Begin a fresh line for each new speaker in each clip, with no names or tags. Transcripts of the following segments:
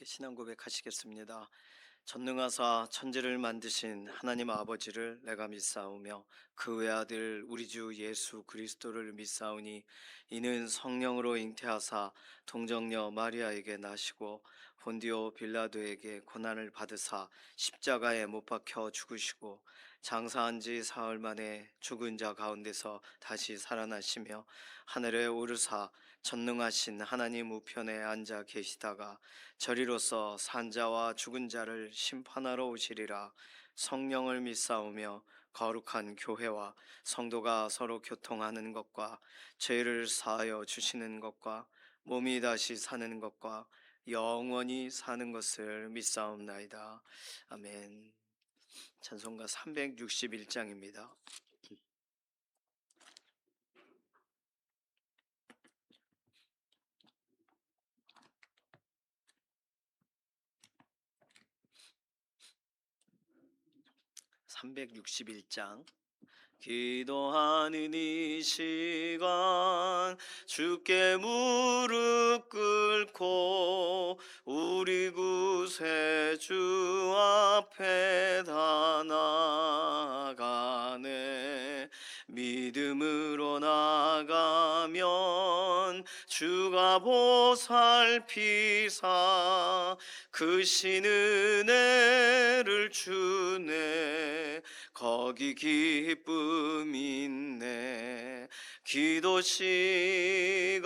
함께 신앙 고백하시겠습니다. 전능하사 천지를 만드신 하나님 아버지를 내가 믿사오며 그 외아들 우리 주 예수 그리스도를 믿사오니 이는 성령으로 잉태하사 동정녀 마리아에게 나시고 본디오 빌라도에게 고난을 받으사 십자가에 못 박혀 죽으시고 장사한 지 사흘 만에 죽은 자 가운데서 다시 살아나시며 하늘에 오르사 전능하신 하나님 우편에 앉아 계시다가 저리로서 산자와 죽은 자를 심판하러 오시리라. 성령을 믿사오며 거룩한 교회와 성도가 서로 교통하는 것과 죄를 사하여 주시는 것과 몸이 다시 사는 것과 영원히 사는 것을 믿사옵나이다. 아멘. 찬송가 361장입니다. 361장. 기도하는 이 시간 주께 무릎 꿇고 우리 구세주 앞에 다 나가네. 믿음으로 나가면 주가 보살피사 그 신 은혜를 주네. 거기 기쁨 있네. 기도 시간에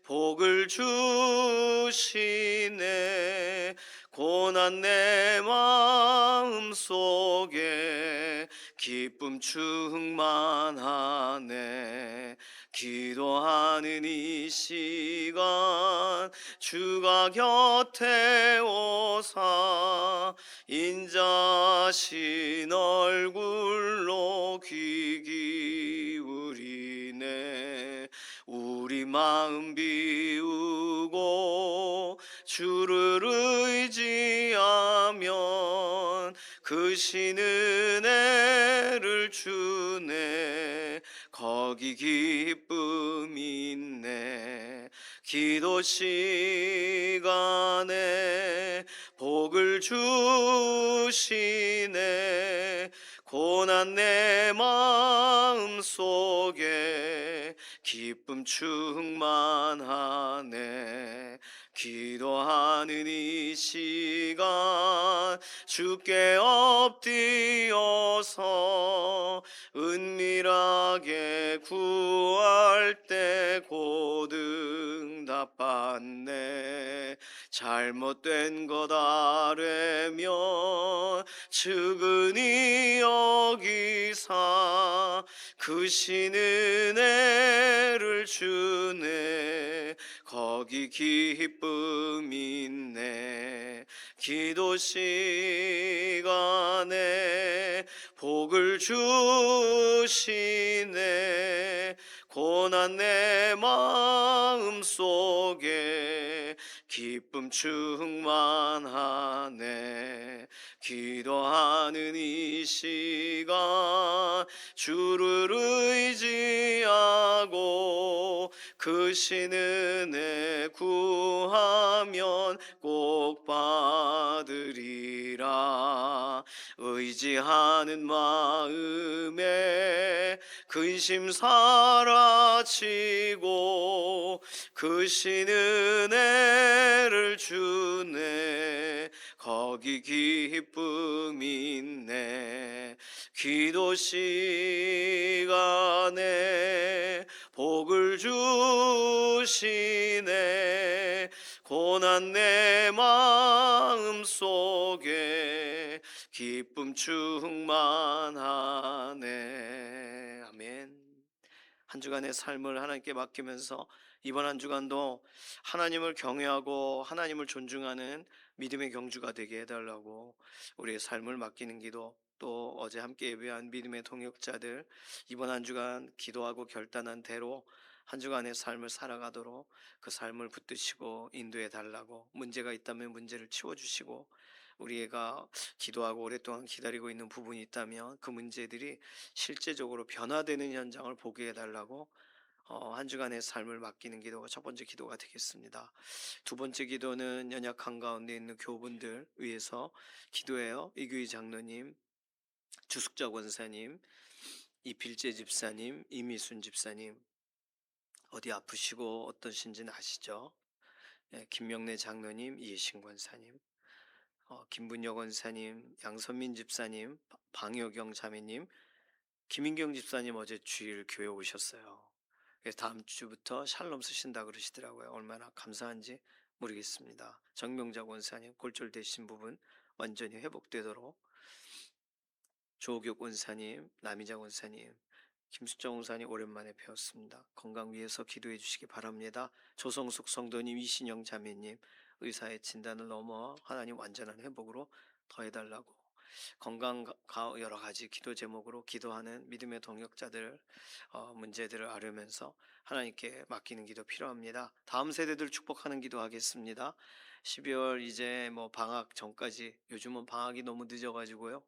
복을 주시네. 고난 내 마음 속에 기쁨 충만하네. 기도하는 이 시간 주가 곁에 오사 인자신 얼굴로 귀 기울이네. 우리 마음 비우고 주를 의지하면 그 신 은혜를 주네. 거기 기쁨 있네. 기도 시간에 복을 주시네. 고난 내 마음 속에 기쁨 충만하네. 기도하는 이 시간 주께 엎드려서 은밀하게 구할 때 곧 응답받네. 잘못된 것 아뢰면 측은히 여기사 그 신 은혜를 주네. 거기 기쁨 있네. 기도 시간에 복을 주시네. 고난 내 마음 속에 기쁨 충만하네. 기도하는 이 시간 주를 의지하고 그 신 은혜 구하면 꼭 받으리라. 의지하는 마음에 근심 사라지고 그 신 은혜를 주네. 거기 기쁨 있네. 기도 시간에 복을 주시네. 고난 내 마음 속에 기쁨 충만하네. 아멘. 한 주간의 삶을 하나님께 맡기면서 이번 한 주간도 하나님을 경외하고 하나님을 존중하는 믿음의 경주가 되게 해달라고 우리의 삶을 맡기는 기도, 또 어제 함께 예배한 믿음의 동역자들 이번 한 주간 기도하고 결단한 대로 한 주간의 삶을 살아가도록 그 삶을 붙드시고 인도해 달라고, 문제가 있다면 문제를 치워주시고, 우리가 기도하고 오랫동안 기다리고 있는 부분이 있다면 그 문제들이 실제적으로 변화되는 현장을 보게 해달라고 한 주간의 삶을 맡기는 기도가 첫 번째 기도가 되겠습니다. 두 번째 기도는 연약한 가운데 있는 교우분들 위해서 기도해요. 이규희 장로님, 주숙자 권사님, 이필재 집사님, 이미순 집사님, 어디 아프시고 어떠신지는 아시죠? 예, 김명래 장로님, 이해신 권사님, 김분여 권사님, 양선민 집사님, 방효경 자매님, 김인경 집사님 어제 주일 교회 오셨어요. 그래서 다음 주부터 샬롬 쓰신다 그러시더라고요. 얼마나 감사한지 모르겠습니다. 정명자 권사님 골절되신 부분 완전히 회복되도록, 조옥교 권사님, 남이자 권사님, 김수정 권사님 오랜만에 뵈었습니다. 건강 위해서 기도해 주시기 바랍니다. 조성숙 성도님, 이신영 자매님 의사의 진단을 넘어 하나님 완전한 회복으로 더해달라고, 건강 여러 가지 기도 제목으로 기도하는 믿음의 동역자들, 문제들을 아뢰면서 하나님께 맡기는 기도 필요합니다. 다음 세대들 축복하는 기도 하겠습니다. 12월 이제 뭐 방학 전까지, 요즘은 방학이 너무 늦어가지고요,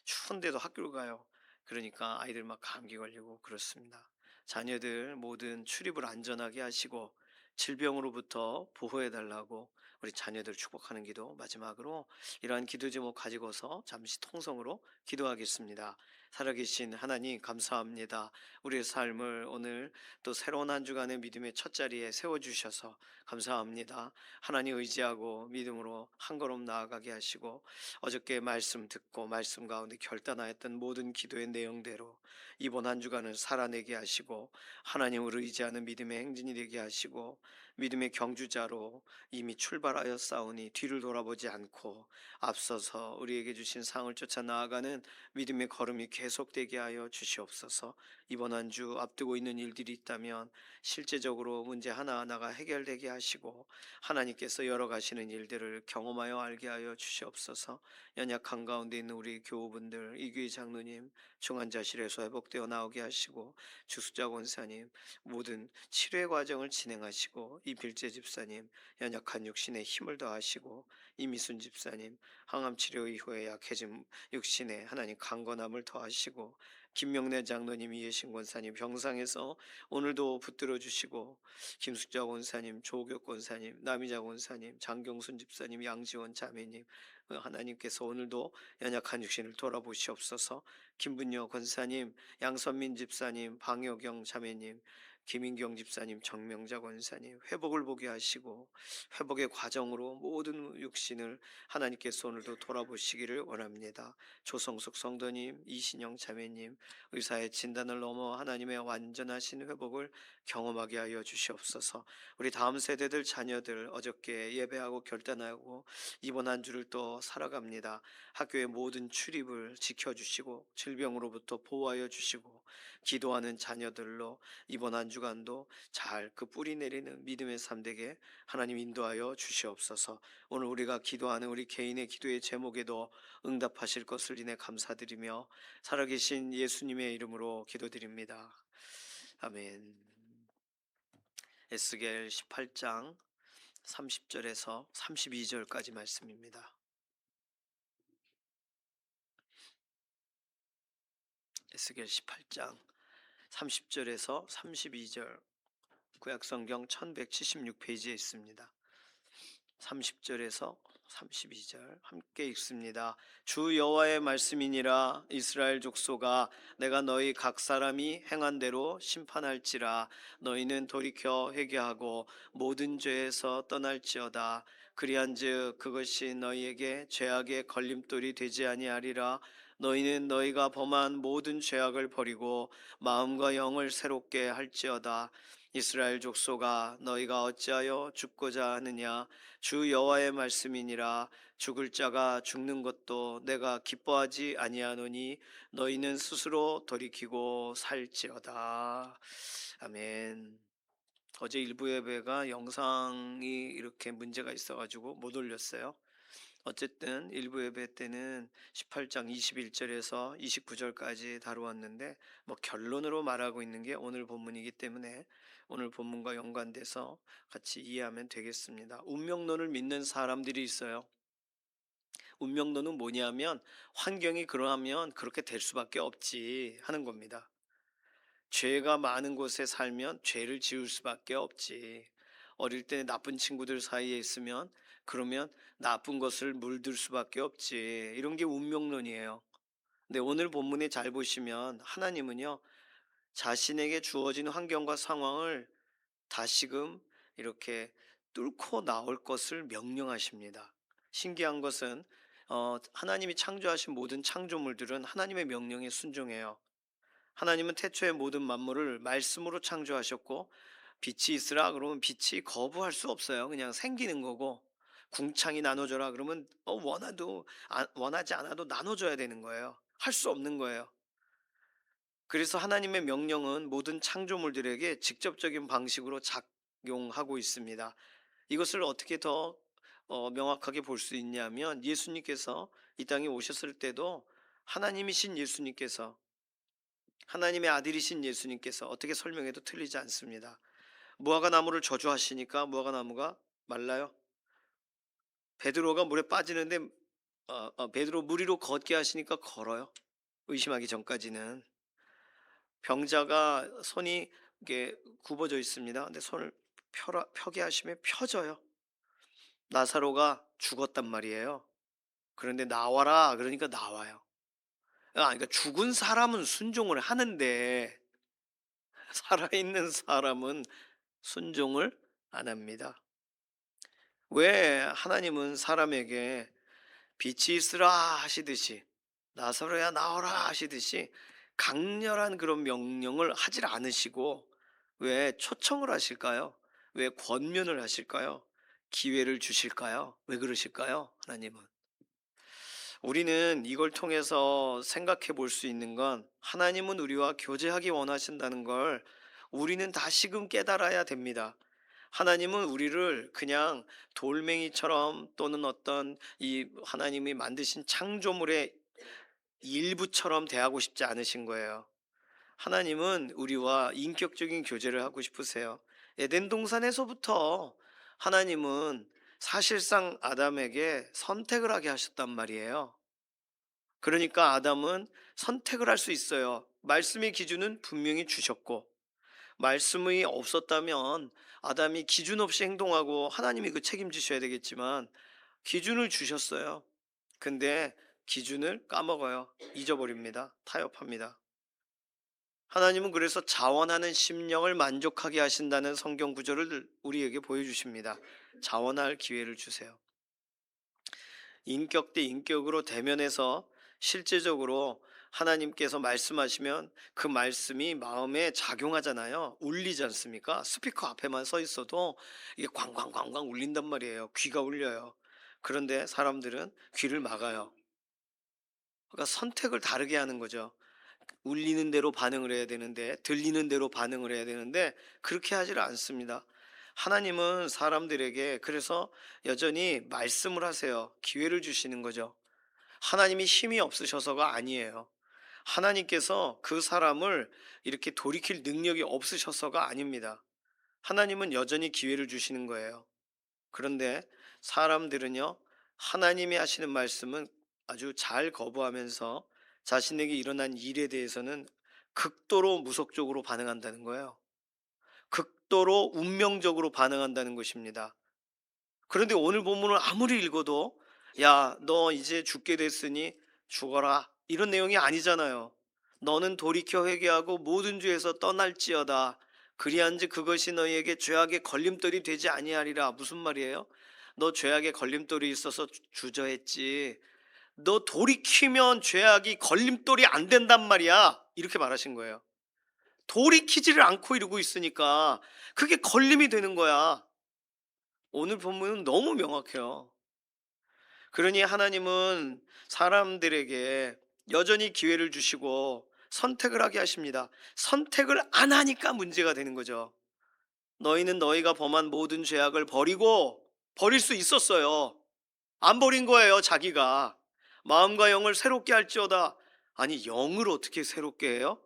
추운데도 학교를 가요. 그러니까 아이들 막 감기 걸리고 그렇습니다. 자녀들 모든 출입을 안전하게 하시고 질병으로부터 보호해 달라고 우리 자녀들 축복하는 기도, 마지막으로 이러한 기도 제목 가지고서 잠시 통성으로 기도하겠습니다. 살아계신 하나님 감사합니다. 우리의 삶을 오늘 또 새로운 한 주간의 믿음의 첫 자리에 세워주셔서 감사합니다. 하나님 의지하고 믿음으로 한 걸음 나아가게 하시고, 어저께 말씀 듣고 말씀 가운데 결단하였던 모든 기도의 내용대로 이번 한 주간을 살아내게 하시고, 하나님을 의지하는 믿음의 행진이 되게 하시고, 믿음의 경주자로 이미 출발하여 싸우니 뒤를 돌아보지 않고 앞서서 우리에게 주신 상을 쫓아 나아가는 믿음의 걸음이 계속되게 하여 주시옵소서. 이번 한 주 앞두고 있는 일들이 있다면 실제적으로 문제 하나하나가 해결되게 하시고, 하나님께서 열어가시는 일들을 경험하여 알게 하여 주시옵소서. 연약한 가운데 있는 우리 교우분들, 이규희 장로님 중환자실에서 회복되어 나오게 하시고, 주수자 권사님 모든 치료의 과정을 진행하시고, 이필재 집사님 연약한 육신에 힘을 더하시고, 이미순 집사님 항암 치료 이후에 약해진 육신에 하나님 강건함을 더하시고, 김명래 장로님, 이해신 권사님 병상에서 오늘도 붙들어 주시고, 김숙자 권사님, 조옥 권사님, 남이자 권사님, 장경순 집사님, 양지원 자매님, 하나님께서 오늘도 연약한 육신을 돌아보시옵소서. 김분여 권사님, 양선민 집사님, 방효경 자매님, 김인경 집사님, 정명자 권사님 회복을 보게 하시고, 회복의 과정으로 모든 육신을 하나님께서 오늘도 돌아보시기를 원합니다. 조성숙 성도님, 이신영 자매님 의사의 진단을 넘어 하나님의 완전하신 회복을 경험하게 하여 주시옵소서. 우리 다음 세대들 자녀들 어저께 예배하고 결단하고 이번 한 주를 또 살아갑니다. 학교의 모든 출입을 지켜주시고 질병으로부터 보호하여 주시고, 기도하는 자녀들로 이번 한 주간도 잘 그 뿌리 내리는 믿음의 삶 되게 하나님 인도하여 주시옵소서. 오늘 우리가 기도하는 우리 개인의 기도의 제목에도 응답하실 것을 인해 감사드리며 살아계신 예수님의 이름으로 기도드립니다. 아멘. 에스겔 18장 30절에서 32절까지 말씀입니다. 에스겔 18장 30절에서 32절, 구약성경 1176페이지에 있습니다. 30절에서 32절 함께 읽습니다. 주 여호와의 말씀이니라. 이스라엘 족속아, 내가 너희 각 사람이 행한 대로 심판할지라. 너희는 돌이켜 회개하고 모든 죄에서 떠날지어다. 그리한즉 그것이 너희에게 죄악의 걸림돌이 되지 아니하리라. 너희는 너희가 범한 모든 죄악을 버리고 마음과 영을 새롭게 할지어다. 이스라엘 족속아, 너희가 어찌하여 죽고자 하느냐? 주 여호와의 말씀이니라. 죽을 자가 죽는 것도 내가 기뻐하지 아니하노니 너희는 스스로 돌이키고 살지어다. 아멘. 어제 일부 예배가 영상이 이렇게 문제가 있어가지고 못 올렸어요. 어쨌든 일부 예배 때는 18장 21절에서 29절까지 다루었는데, 뭐 결론으로 말하고 있는 게 오늘 본문이기 때문에 오늘 본문과 연관돼서 같이 이해하면 되겠습니다. 운명론을 믿는 사람들이 있어요. 운명론은 뭐냐면 환경이 그러하면 그렇게 될 수밖에 없지 하는 겁니다. 죄가 많은 곳에 살면 죄를 지을 수밖에 없지. 어릴 때 나쁜 친구들 사이에 있으면 그러면 나쁜 것을 물들 수밖에 없지. 이런 게 운명론이에요. 근데 오늘 본문에 잘 보시면 하나님은요, 자신에게 주어진 환경과 상황을 다시금 이렇게 뚫고 나올 것을 명령하십니다. 신기한 것은 하나님이 창조하신 모든 창조물들은 하나님의 명령에 순종해요. 하나님은 태초의 모든 만물을 말씀으로 창조하셨고, 빛이 있으라 그러면 빛이 거부할 수 없어요. 그냥 생기는 거고, 궁창이 나눠줘라 그러면 원하지 않아도 나눠줘야 되는 거예요. 할 수 없는 거예요. 그래서 하나님의 명령은 모든 창조물들에게 직접적인 방식으로 작용하고 있습니다. 이것을 어떻게 더 명확하게 볼 수 있냐면, 예수님께서 이 땅에 오셨을 때도 하나님이신 예수님께서, 하나님의 아들이신 예수님께서 어떻게 설명해도 틀리지 않습니다. 무화과 나무를 저주하시니까 무화과 나무가 말라요. 베드로가 물에 빠지는데 베드로 물 위로 걷게 하시니까 걸어요. 의심하기 전까지는. 병자가 손이 이게 굽어져 있습니다. 근데 손을 펴게 하시면 펴져요. 나사로가 죽었단 말이에요. 그런데 나와라 그러니까 나와요. 그러니까 죽은 사람은 순종을 하는데 살아있는 사람은 순종을 안 합니다. 왜 하나님은 사람에게 빛이 있으라 하시듯이, 나사로야 나오라 하시듯이 강렬한 그런 명령을 하질 않으시고 왜 초청을 하실까요? 왜 권면을 하실까요? 기회를 주실까요? 왜 그러실까요? 하나님은. 우리는 이걸 통해서 생각해 볼 수 있는 건, 하나님은 우리와 교제하기 원하신다는 걸 우리는 다시금 깨달아야 됩니다. 하나님은 우리를 그냥 돌멩이처럼, 또는 어떤 이 하나님이 만드신 창조물의 일부처럼 대하고 싶지 않으신 거예요. 하나님은 우리와 인격적인 교제를 하고 싶으세요. 에덴 동산에서부터 하나님은 사실상 아담에게 선택을 하게 하셨단 말이에요. 그러니까 아담은 선택을 할 수 있어요. 말씀의 기준은 분명히 주셨고, 말씀이 없었다면 아담이 기준 없이 행동하고 하나님이 그 책임지셔야 되겠지만, 기준을 주셨어요. 근데 기준을 까먹어요. 잊어버립니다. 타협합니다. 하나님은 그래서 자원하는 심령을 만족하게 하신다는 성경 구절을 우리에게 보여주십니다. 자원할 기회를 주세요. 인격 대 인격으로 대면해서 실제적으로 하나님께서 말씀하시면 그 말씀이 마음에 작용하잖아요. 울리지 않습니까? 스피커 앞에만 서 있어도 이게 꽝꽝꽝꽝 울린단 말이에요. 귀가 울려요. 그런데 사람들은 귀를 막아요. 그러니까 선택을 다르게 하는 거죠. 울리는 대로 반응을 해야 되는데, 들리는 대로 반응을 해야 되는데 그렇게 하지를 않습니다. 하나님은 사람들에게 그래서 여전히 말씀을 하세요. 기회를 주시는 거죠. 하나님이 힘이 없으셔서가 아니에요. 하나님께서 그 사람을 이렇게 돌이킬 능력이 없으셔서가 아닙니다. 하나님은 여전히 기회를 주시는 거예요. 그런데 사람들은요, 하나님이 하시는 말씀은 아주 잘 거부하면서 자신에게 일어난 일에 대해서는 극도로 무속적으로 반응한다는 거예요. 극도로 운명적으로 반응한다는 것입니다. 그런데 오늘 본문을 아무리 읽어도, 야, 너 이제 죽게 됐으니 죽어라, 이런 내용이 아니잖아요. 너는 돌이켜 회개하고 모든 죄에서 떠날지어다. 그리한즉 그것이 너희에게 죄악의 걸림돌이 되지 아니하리라. 무슨 말이에요? 너 죄악의 걸림돌이 있어서 주저했지. 너 돌이키면 죄악이 걸림돌이 안 된단 말이야. 이렇게 말하신 거예요. 돌이키지를 않고 이러고 있으니까 그게 걸림이 되는 거야. 오늘 본문은 너무 명확해요. 그러니 하나님은 사람들에게 여전히 기회를 주시고 선택을 하게 하십니다. 선택을 안 하니까 문제가 되는 거죠. 너희는 너희가 범한 모든 죄악을 버리고, 버릴 수 있었어요. 안 버린 거예요, 자기가. 마음과 영을 새롭게 할지어다. 아니, 영을 어떻게 새롭게 해요?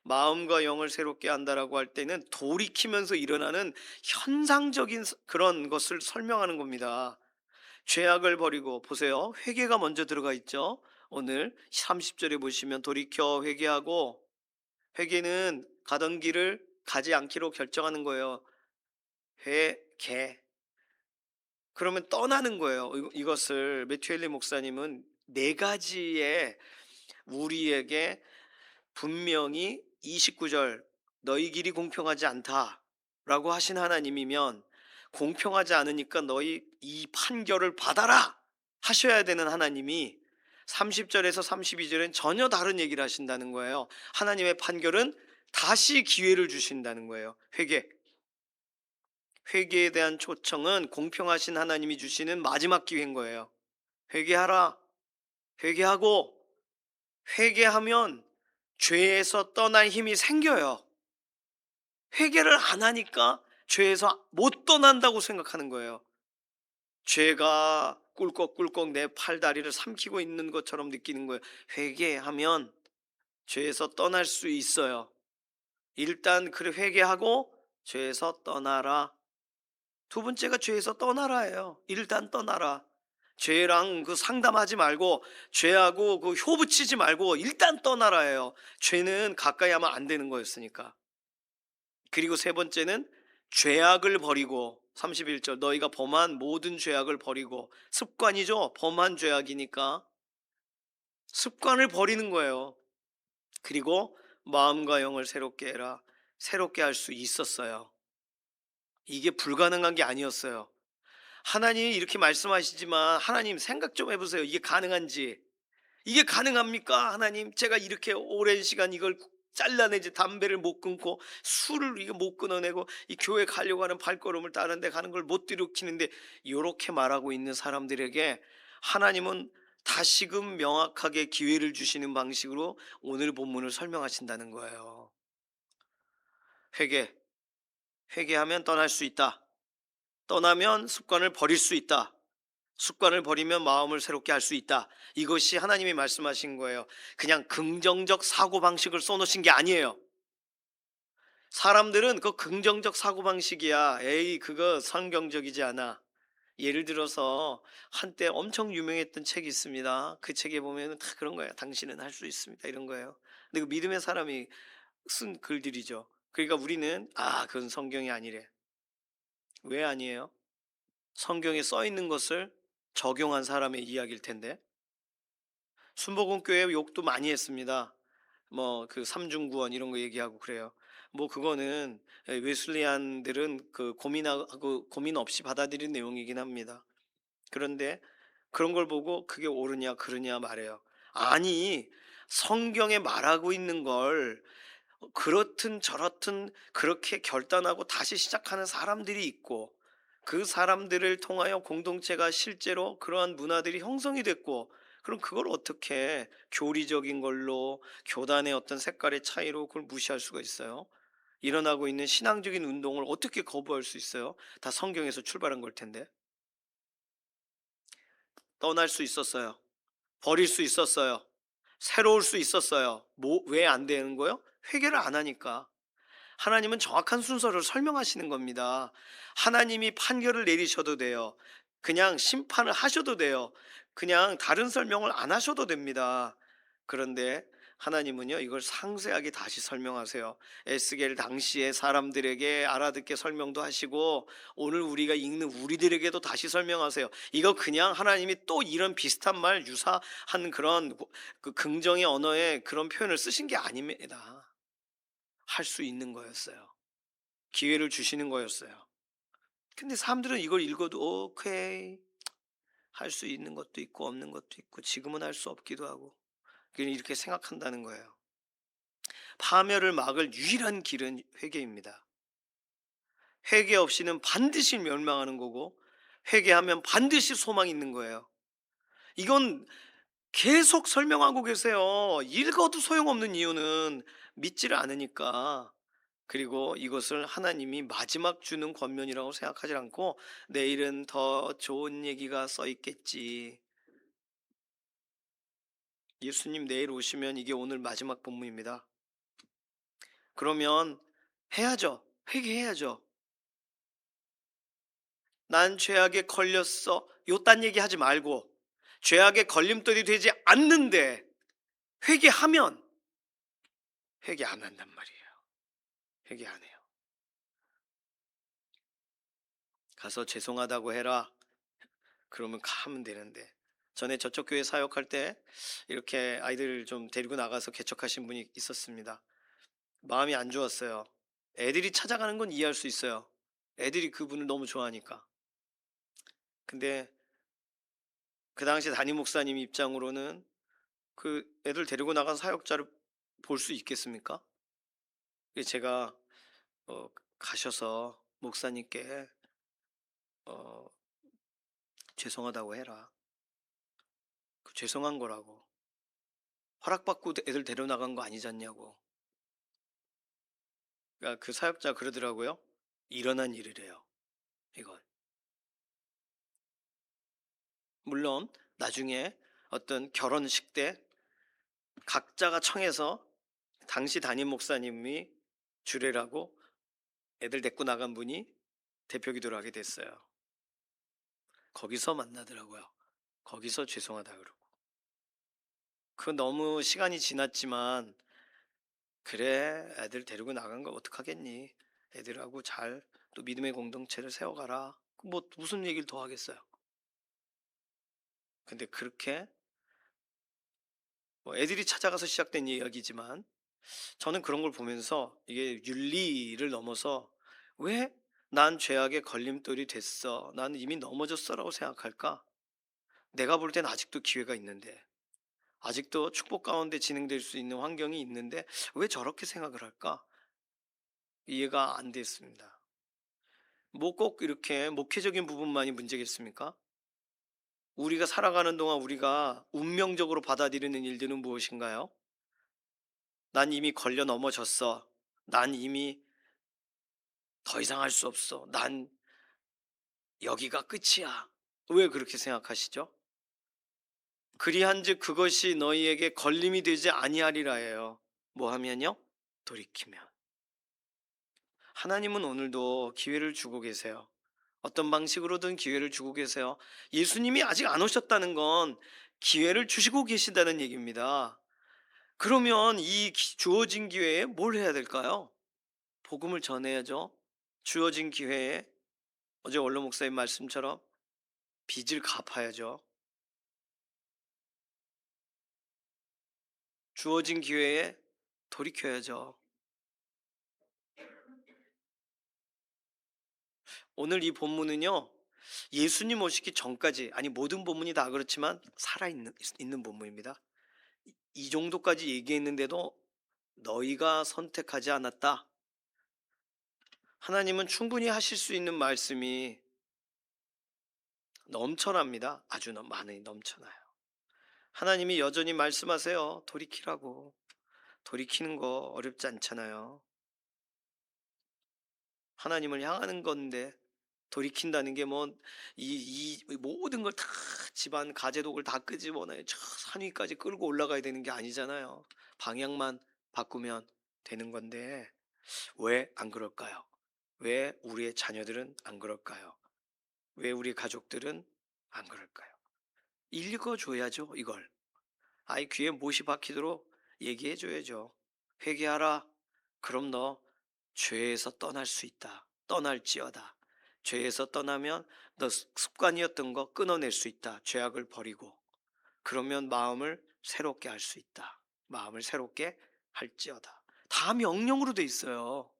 마음과 영을 새롭게 한다라고 할 때는 돌이키면서 일어나는 현상적인 그런 것을 설명하는 겁니다. 죄악을 버리고, 보세요, 회개가 먼저 들어가 있죠. 오늘 30절에 보시면 돌이켜 회개하고, 회개는 가던 길을 가지 않기로 결정하는 거예요. 회개. 그러면 떠나는 거예요. 이것을 매튜엘리 목사님은 네 가지의 우리에게 분명히 29절 너희 길이 공평하지 않다라고 하신 하나님이면 공평하지 않으니까 너희 이 판결을 받아라 하셔야 되는 하나님이 30절에서 32절엔 전혀 다른 얘기를 하신다는 거예요. 하나님의 판결은 다시 기회를 주신다는 거예요. 회개에 대한 초청은 공평하신 하나님이 주시는 마지막 기회인 거예요. 회개하라. 회개하고 회개하면 죄에서 떠날 힘이 생겨요. 회개를 안 하니까 죄에서 못 떠난다고 생각하는 거예요. 죄가 꿀꺽꿀꺽 내 팔다리를 삼키고 있는 것처럼 느끼는 거예요. 회개하면 죄에서 떠날 수 있어요. 일단 그래 회개하고 죄에서 떠나라. 두 번째가 죄에서 떠나라예요. 일단 떠나라. 죄랑 그 상담하지 말고 죄하고 그 효부치지 말고 일단 떠나라예요. 죄는 가까이 하면 안 되는 거였으니까. 그리고 세 번째는 죄악을 버리고 31절 너희가 범한 모든 죄악을 버리고 습관이죠. 범한 죄악이니까 습관을 버리는 거예요. 그리고 마음과 영을 새롭게 해라. 새롭게 할 수 있었어요. 이게 불가능한 게 아니었어요. 하나님이 이렇게 말씀하시지만 하나님 생각 좀 해보세요. 이게 가능한지. 이게 가능합니까? 하나님 제가 이렇게 오랜 시간 이걸 잘라내지 담배를 못 끊고 술을 이거 못 끊어내고 이 교회 가려고 하는 발걸음을 다른 데 가는 걸 못 들이키는데 이렇게 말하고 있는 사람들에게 하나님은 다시금 명확하게 기회를 주시는 방식으로 오늘 본문을 설명하신다는 거예요. 회개. 회개하면 떠날 수 있다. 떠나면 습관을 버릴 수 있다. 습관을 버리면 마음을 새롭게 할 수 있다. 이것이 하나님이 말씀하신 거예요. 그냥 긍정적 사고방식을 써놓으신 게 아니에요. 사람들은 그 긍정적 사고방식이야. 에이 그거 성경적이지 않아. 예를 들어서 한때 엄청 유명했던 책이 있습니다. 그 책에 보면 다 그런 거예요. 당신은 할 수 있습니다. 이런 거예요. 근데 그 믿음의 사람이 쓴 글들이죠. 그러니까 우리는 그건 성경이 아니래. 왜 아니에요? 성경에 써 있는 것을 적용한 사람의 이야기일 텐데. 순복음교회 욕도 많이 했습니다. 뭐 그 삼중구원 이런 거 얘기하고 그래요. 뭐 그거는 웨슬리안들은 그 고민하고 고민 없이 받아들인 내용이긴 합니다. 그런데 그런 걸 보고 그게 옳으냐 그르냐 말해요. 아니 성경에 말하고 있는 걸 그렇든 저렇든 그렇게 결단하고 다시 시작하는 사람들이 있고 그 사람들을 통하여 공동체가 실제로 그러한 문화들이 형성이 됐고 그럼 그걸 어떻게 교리적인 걸로 교단의 어떤 색깔의 차이로 그걸 무시할 수가 있어요? 일어나고 있는 신앙적인 운동을 어떻게 거부할 수 있어요? 다 성경에서 출발한 걸 텐데. 떠날 수 있었어요. 버릴 수 있었어요. 새로울 수 있었어요. 뭐 왜 안 되는 거예요? 회개를 안 하니까. 하나님은 정확한 순서를 설명하시는 겁니다. 하나님이 판결을 내리셔도 돼요. 그냥 심판을 하셔도 돼요. 그냥 다른 설명을 안 하셔도 됩니다. 그런데 하나님은요, 이걸 상세하게 다시 설명하세요. 에스겔 당시에 사람들에게 알아듣게 설명도 하시고, 오늘 우리가 읽는 우리들에게도 다시 설명하세요. 이거 그냥 하나님이 또 이런 비슷한 말, 유사한 그런 그 긍정의 언어의 그런 표현을 쓰신 게 아닙니다. 할 수 있는 거였어요. 기회를 주시는 거였어요. 근데 사람들은 이걸 읽어도 오케이 할 수 있는 것도 있고 없는 것도 있고 지금은 할 수 없기도 하고 그냥 이렇게 생각한다는 거예요. 파멸을 막을 유일한 길은 회개입니다. 회개 없이는 반드시 멸망하는 거고 회개하면 반드시 소망이 있는 거예요. 이건 계속 설명하고 계세요. 읽어도 소용없는 이유는 믿지를 않으니까. 그리고 이것을 하나님이 마지막 주는 권면이라고 생각하지 않고 내일은 더 좋은 얘기가 써 있겠지. 예수님 내일 오시면 이게 오늘 마지막 본문입니다. 그러면 해야죠. 회개해야죠. 난 죄악에 걸렸어. 요딴 얘기 하지 말고 죄악에 걸림돌이 되지 않는데 회개하면 회개 안 한단 말이에요. 회개 안 해요. 가서 죄송하다고 해라. 그러면 가면 되는데. 전에 저쪽 교회 사역할 때 이렇게 아이들 좀 데리고 나가서 개척하신 분이 있었습니다. 마음이 안 좋았어요. 애들이 찾아가는 건 이해할 수 있어요. 애들이 그분을 너무 좋아하니까. 근데 그 당시 담임 목사님 입장으로는 그 애들 데리고 나간 사역자를 볼 수 있겠습니까? 그래서 제가 어, 가셔서 목사님께 어, 죄송하다고 해라. 그 죄송한 거라고. 허락받고 애들 데려나간 거 아니잖냐고. 그러니까 그 사역자 그러더라고요. 일어난 일이래요. 이건. 물론 나중에 어떤 결혼식 때 각자가 청해서 당시 담임 목사님이 주례라고 애들 데리고 나간 분이 대표기도를 하게 됐어요. 거기서 만나더라고요. 거기서 죄송하다 그러고. 그 너무 시간이 지났지만 그래 애들 데리고 나간 거 어떡하겠니? 애들하고 잘 또 믿음의 공동체를 세워가라. 뭐 무슨 얘기를 더 하겠어요. 근데 그렇게 뭐 애들이 찾아가서 시작된 이야기지만 저는 그런 걸 보면서 이게 윤리를 넘어서 왜 난 죄악의 걸림돌이 됐어? 나는 이미 넘어졌어라고 생각할까? 내가 볼 땐 아직도 기회가 있는데 아직도 축복 가운데 진행될 수 있는 환경이 있는데 왜 저렇게 생각을 할까? 이해가 안 됐습니다. 뭐 꼭 이렇게 목회적인 부분만이 문제겠습니까? 우리가 살아가는 동안 우리가 운명적으로 받아들이는 일들은 무엇인가요? 난 이미 걸려 넘어졌어. 난 이미 더 이상 할 수 없어. 난 여기가 끝이야. 왜 그렇게 생각하시죠? 그리한즉 그것이 너희에게 걸림이 되지 아니하리라예요. 뭐 하면요? 돌이키면. 하나님은 오늘도 기회를 주고 계세요. 어떤 방식으로든 기회를 주고 계세요. 예수님이 아직 안 오셨다는 건 기회를 주시고 계시다는 얘기입니다. 그러면 이 주어진 기회에 뭘 해야 될까요? 복음을 전해야죠. 주어진 기회에 어제 원로 목사님 말씀처럼 빚을 갚아야죠. 주어진 기회에 돌이켜야죠. 오늘 이 본문은요, 예수님 오시기 전까지, 아니 모든 본문이 다 그렇지만 살아있는 본문입니다. 이 정도까지 얘기했는데도 너희가 선택하지 않았다. 하나님은 충분히 하실 수 있는 말씀이 넘쳐납니다. 아주 많이 넘쳐나요. 하나님이 여전히 말씀하세요. 돌이키라고. 돌이키는 거 어렵지 않잖아요. 하나님을 향하는 건데 돌이킨다는 게 뭐 이 모든 걸 다 집안 가재독을 다 끄집어내 저 산 위까지 끌고 올라가야 되는 게 아니잖아요. 방향만 바꾸면 되는 건데 왜 안 그럴까요? 왜 우리의 자녀들은 안 그럴까요? 왜 우리 가족들은 안 그럴까요? 읽어줘야죠, 이걸. 아이 귀에 못이 박히도록 얘기해줘야죠. 회개하라. 그럼 너 죄에서 떠날 수 있다. 떠날지어다. 죄에서 떠나면 너 습관이었던 거 끊어낼 수 있다. 죄악을 버리고. 그러면 마음을 새롭게 할 수 있다. 마음을 새롭게 할지어다. 다 명령으로 돼 있어요.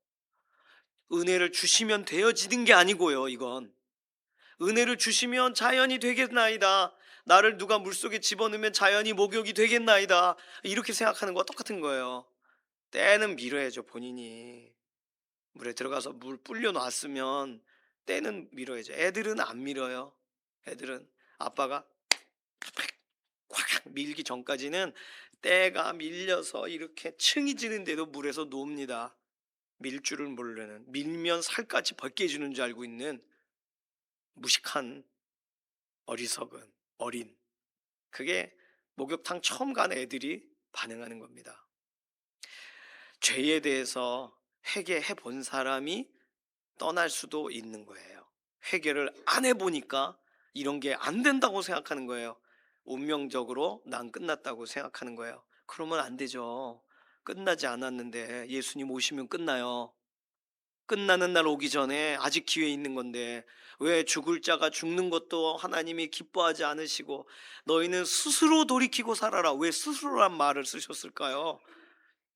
은혜를 주시면 되어지는 게 아니고요, 이건. 은혜를 주시면 자연이 되겠나이다. 나를 누가 물속에 집어넣으면 자연이 목욕이 되겠나이다. 이렇게 생각하는 거와 똑같은 거예요. 때는 밀어야죠, 본인이. 물에 들어가서 물 불려 놨으면 때는 밀어야죠. 애들은 안 밀어요. 애들은 아빠가 꽉 밀기 전까지는 때가 밀려서 이렇게 층이 지는데도 물에서 놉니다. 밀 줄을 모르는, 밀면 살갗이 벗겨지는 줄 알고 있는 무식한 어리석은 어린, 그게 목욕탕 처음 간 애들이 반응하는 겁니다. 죄에 대해서 회개해 본 사람이 떠날 수도 있는 거예요. 회개를 안 해보니까 이런 게 안 된다고 생각하는 거예요. 운명적으로 난 끝났다고 생각하는 거예요. 그러면 안 되죠. 끝나지 않았는데 예수님 오시면 끝나요. 끝나는 날 오기 전에 아직 기회 있는 건데 왜 죽을 자가 죽는 것도 하나님이 기뻐하지 않으시고 너희는 스스로 돌이키고 살아라. 왜 스스로란 말을 쓰셨을까요?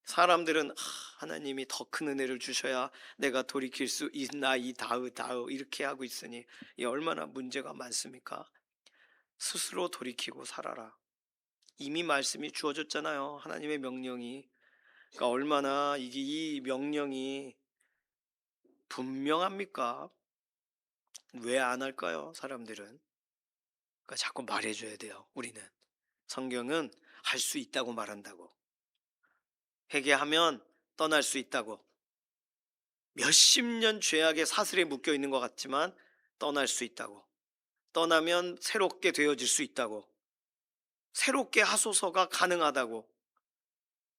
사람들은 하나님이 더 큰 은혜를 주셔야 내가 돌이킬 수 있나이다으 이렇게 하고 있으니 이 얼마나 문제가 많습니까? 스스로 돌이키고 살아라. 이미 말씀이 주어졌잖아요. 하나님의 명령이. 그러니까 얼마나 이게 이 명령이 분명합니까? 왜 안 할까요? 사람들은. 그러니까 자꾸 말해줘야 돼요. 우리는. 성경은 할 수 있다고 말한다고. 회개하면 떠날 수 있다고. 몇십 년 죄악의 사슬에 묶여 있는 것 같지만 떠날 수 있다고. 떠나면 새롭게 되어질 수 있다고. 새롭게 하소서가 가능하다고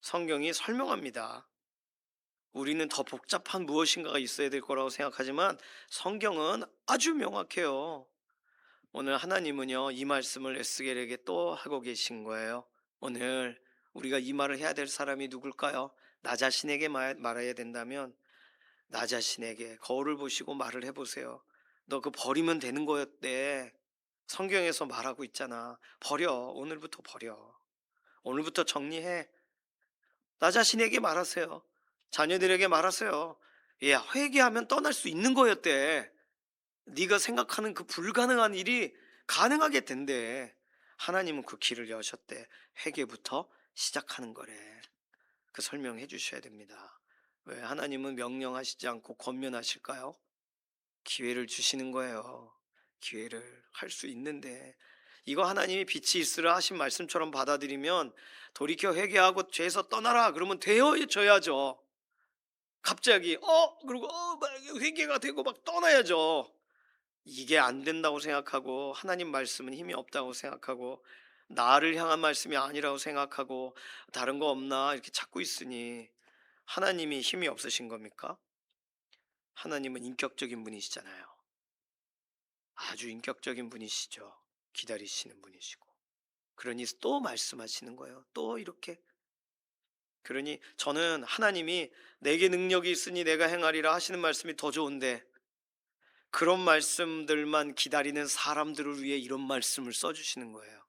성경이 설명합니다. 우리는 더 복잡한 무엇인가가 있어야 될 거라고 생각하지만 성경은 아주 명확해요. 오늘 하나님은요, 이 말씀을 에스겔에게 또 하고 계신 거예요. 오늘 우리가 이 말을 해야 될 사람이 누굴까요? 나 자신에게 말해야 된다면 나 자신에게 거울을 보시고 말을 해보세요. 너 그 버리면 되는 거였대. 성경에서 말하고 있잖아. 버려. 오늘부터 버려. 오늘부터 정리해. 나 자신에게 말하세요. 자녀들에게 말하세요. 야, 회개하면 떠날 수 있는 거였대. 네가 생각하는 그 불가능한 일이 가능하게 된대. 하나님은 그 길을 여셨대. 회개부터 시작하는 거래. 그 설명해 주셔야 됩니다. 왜 하나님은 명령하시지 않고 권면하실까요? 기회를 주시는 거예요. 기회를 할 수 있는데 이거 하나님이 빛이 있으라 하신 말씀처럼 받아들이면 돌이켜 회개하고 죄에서 떠나라 그러면 되어져야죠. 갑자기 그리고 막 회개가 되고 막 떠나야죠. 이게 안 된다고 생각하고 하나님 말씀은 힘이 없다고 생각하고 나를 향한 말씀이 아니라고 생각하고 다른 거 없나 이렇게 찾고 있으니 하나님이 힘이 없으신 겁니까? 하나님은 인격적인 분이시잖아요. 아주 인격적인 분이시죠. 기다리시는 분이시고. 그러니 또 말씀하시는 거예요. 또 이렇게. 그러니 저는 하나님이 내게 능력이 있으니 내가 행하리라 하시는 말씀이 더 좋은데 그런 말씀들만 기다리는 사람들을 위해 이런 말씀을 써주시는 거예요.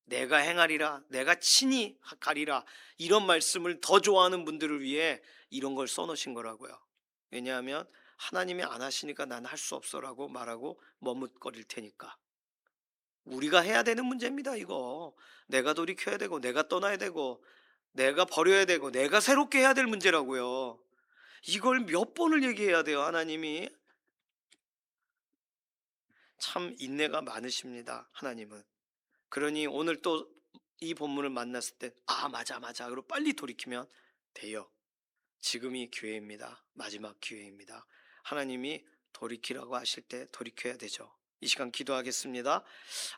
내가 행하리라, 내가 친히 가리라 이런 말씀을 더 좋아하는 분들을 위해 이런 걸 써놓으신 거라고요. 왜냐하면 하나님이 안 하시니까 난 할 수 없어라고 말하고 머뭇거릴 테니까. 우리가 해야 되는 문제입니다. 이거 내가 돌이켜야 되고 내가 떠나야 되고 내가 버려야 되고 내가 새롭게 해야 될 문제라고요. 이걸 몇 번을 얘기해야 돼요. 하나님이 참 인내가 많으십니다. 하나님은. 그러니 오늘 또 이 본문을 만났을 때 맞아 맞아 그리고 빨리 돌이키면 돼요. 지금이 기회입니다. 마지막 기회입니다. 하나님이 돌이키라고 하실 때 돌이켜야 되죠. 이 시간 기도하겠습니다.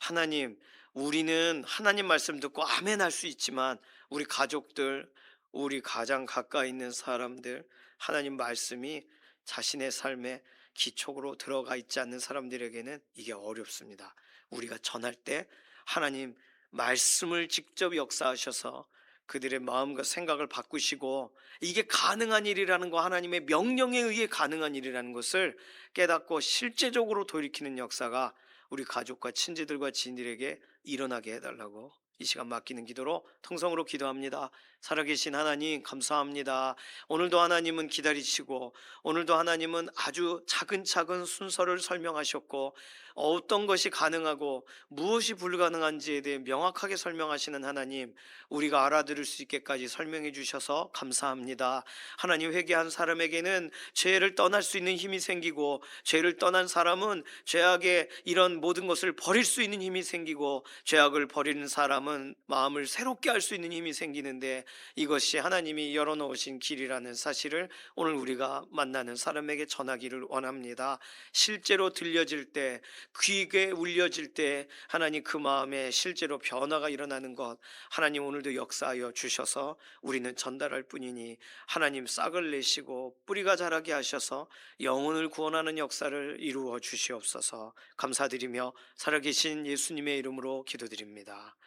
하나님, 우리는 하나님 말씀 듣고 아멘 할 수 있지만 우리 가족들, 우리 가장 가까이 있는 사람들, 하나님 말씀이 자신의 삶에 기초로 들어가 있지 않는 사람들에게는 이게 어렵습니다. 우리가 전할 때 하나님 말씀을 직접 역사하셔서 그들의 마음과 생각을 바꾸시고 이게 가능한 일이라는 거 하나님의 명령에 의해 가능한 일이라는 것을 깨닫고 실제적으로 돌이키는 역사가 우리 가족과 친지들과 지인들에게 일어나게 해달라고 이 시간 맡기는 기도로 통성으로 기도합니다. 살아계신 하나님 감사합니다. 오늘도 하나님은 기다리시고 오늘도 하나님은 아주 차근차근 순서를 설명하셨고 어떤 것이 가능하고 무엇이 불가능한지에 대해 명확하게 설명하시는 하나님, 우리가 알아들을 수 있게까지 설명해 주셔서 감사합니다. 하나님, 회개한 사람에게는 죄를 떠날 수 있는 힘이 생기고 죄를 떠난 사람은 죄악의 이런 모든 것을 버릴 수 있는 힘이 생기고 죄악을 버리는 사람은 마음을 새롭게 할 수 있는 힘이 생기는데 이것이 하나님이 열어놓으신 길이라는 사실을 오늘 우리가 만나는 사람에게 전하기를 원합니다. 실제로 들려질 때 귀에 울려질 때 하나님 그 마음에 실제로 변화가 일어나는 것 하나님 오늘도 역사하여 주셔서 우리는 전달할 뿐이니 하나님 싹을 내시고 뿌리가 자라게 하셔서 영혼을 구원하는 역사를 이루어 주시옵소서. 감사드리며 살아계신 예수님의 이름으로 기도드립니다.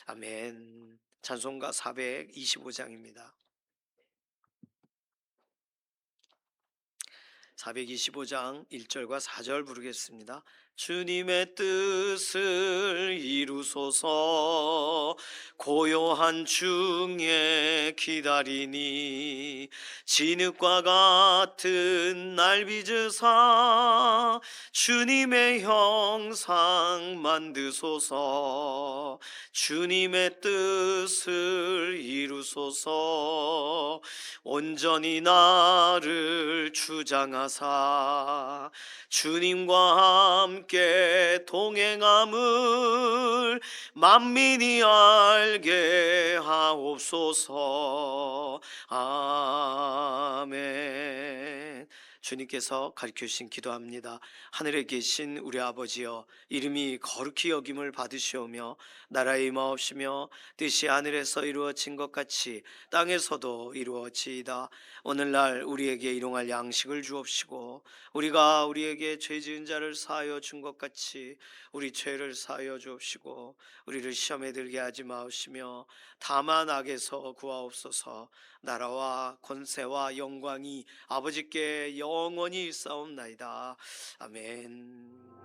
아멘. 찬송가 425장입니다. 425장 1절과 4절 부르겠습니다. 주님의 뜻을 이루소서 고요한 중에 기다리니 진흙과 같은 날 빚으사 주님의 형상 만드소서 주님의 뜻을 이루소서 온전히 나를 주장하사 주님과 함께 동행함을 만민이 알게 하옵소서. 아멘. 주님께서 가르쳐 주신 기도합니다. 하늘에 계신 우리 아버지여, 이름이 거룩히 여김을 받으시오며 나라의 임하옵시며 뜻이 하늘에서 이루어진 것 같이 땅에서도 이루어지이다. 오늘날 우리에게 일용할 양식을 주옵시고 우리가 우리에게 죄 지은 자를 사하여 준 것 같이 우리 죄를 사하여 주옵시고 우리를 시험에 들게 하지 마옵시며 다만 악에서 구하옵소서. 나라와 권세와 영광이 아버지께 영원히 있사옵나이다. 아멘.